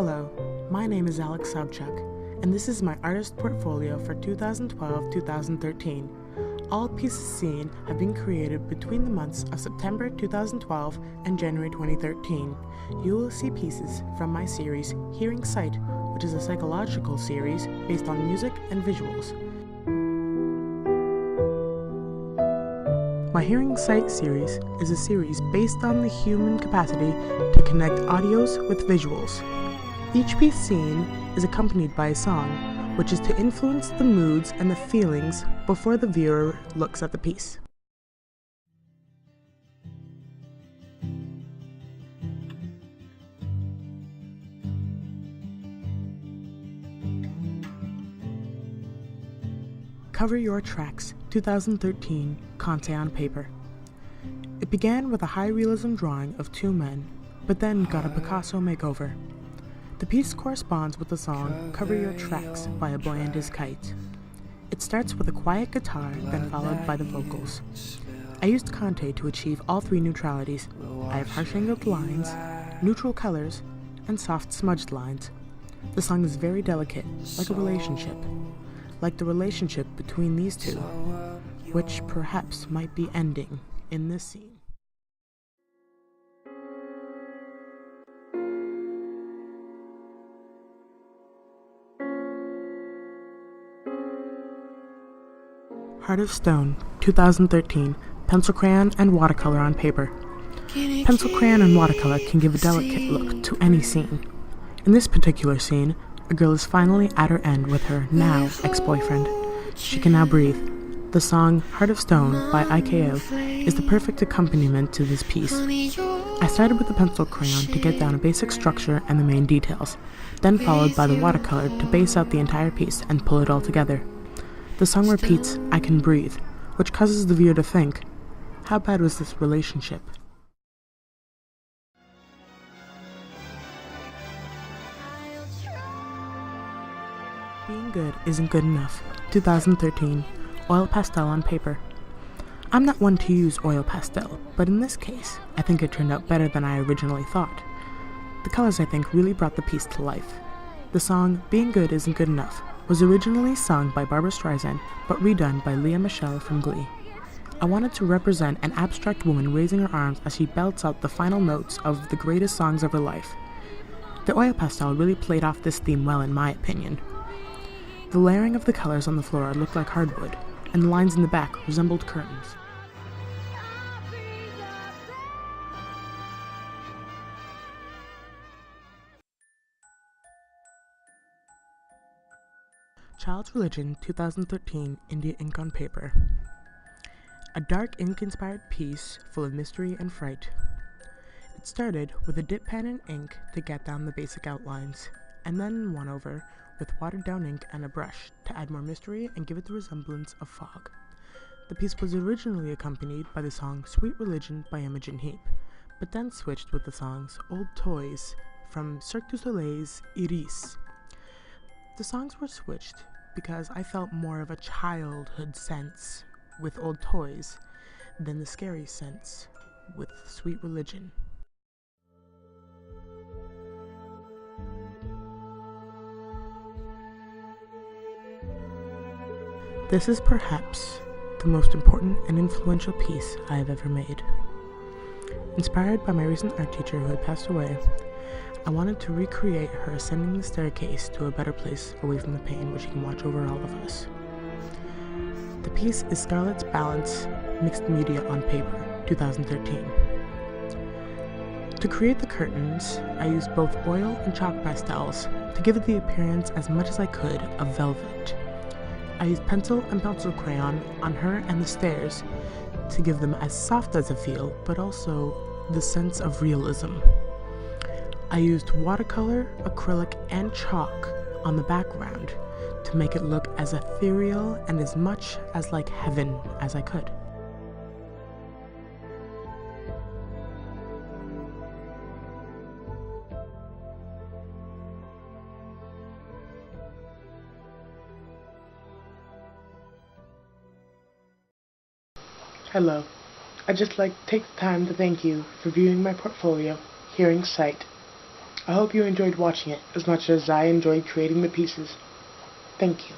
Hello, my name is Alex Sobschak, and this is my artist portfolio for 2012-2013. All pieces seen have been created between the months of September 2012 and January 2013. You will see pieces from my series Hearing Sight, which is a psychological series based on music and visuals. My Hearing Sight series is a series based on the human capacity to connect audios with visuals. Each piece seen is accompanied by a song, which is to influence the moods and the feelings before the viewer looks at the piece. Cover Your Tracks 2013 Conte on paper. It began with a high realism drawing of two men, but then got a Picasso makeover. The piece corresponds with the song Cover Your Tracks by A Boy and His Kite. It starts with a quiet guitar, then followed by the vocals. I used Conte to achieve all three neutralities. I have harsh angled lines, neutral colors, and soft smudged lines. The song is very delicate, like a relationship. Like the relationship between these two, which perhaps might be ending in this scene. Heart of Stone, 2013, pencil crayon and watercolor on paper. Pencil crayon and watercolor can give a delicate look to any scene. In this particular scene, a girl is finally at her end with her now ex-boyfriend. She can now breathe. The song Heart of Stone by IKO is the perfect accompaniment to this piece. I started with the pencil crayon to get down a basic structure and the main details, then followed by the watercolor to base out the entire piece and pull it all together. The song repeats, I can breathe, which causes the viewer to think, how bad was this relationship? Being Good Isn't Good Enough, 2013, oil pastel on paper. I'm not one to use oil pastel, but in this case, I think it turned out better than I originally thought. The colors, I think, really brought the piece to life. The song Being Good Isn't Good Enough was originally sung by Barbra Streisand, but redone by Lea Michele from Glee. I wanted to represent an abstract woman raising her arms as she belts out the final notes of the greatest songs of her life. The oil pastel really played off this theme well, in my opinion. The layering of the colors on the floor looked like hardwood, and the lines in the back resembled curtains. Child's Religion 2013 India ink on paper. A dark ink-inspired piece full of mystery and fright. It started with a dip pen and ink to get down the basic outlines, and then won over with watered down ink and a brush to add more mystery and give it the resemblance of fog. The piece was originally accompanied by the song Sweet Religion by Imogen Heap, but then switched with the songs Old Toys from Cirque du Soleil's Iris. The songs were switched because I felt more of a childhood sense with Old Toys than the scary sense with Sweet Religion. This is perhaps the most important and influential piece I have ever made. Inspired by my recent art teacher who had passed away, I wanted to recreate her ascending the staircase to a better place away from the pain where she can watch over all of us. The piece is Scarlett's Balance Mixed Media on Paper, 2013. To create the curtains, I used both oil and chalk pastels to give it the appearance as much as I could of velvet. I used pencil and pencil crayon on her and the stairs to give them as soft as a feel, but also the sense of realism. I used watercolor, acrylic, and chalk on the background to make it look as ethereal and as much as like heaven as I could. Hello. I'd just like to take the time to thank you for viewing my portfolio, Hearing Sight. I hope you enjoyed watching it as much as I enjoyed creating the pieces. Thank you.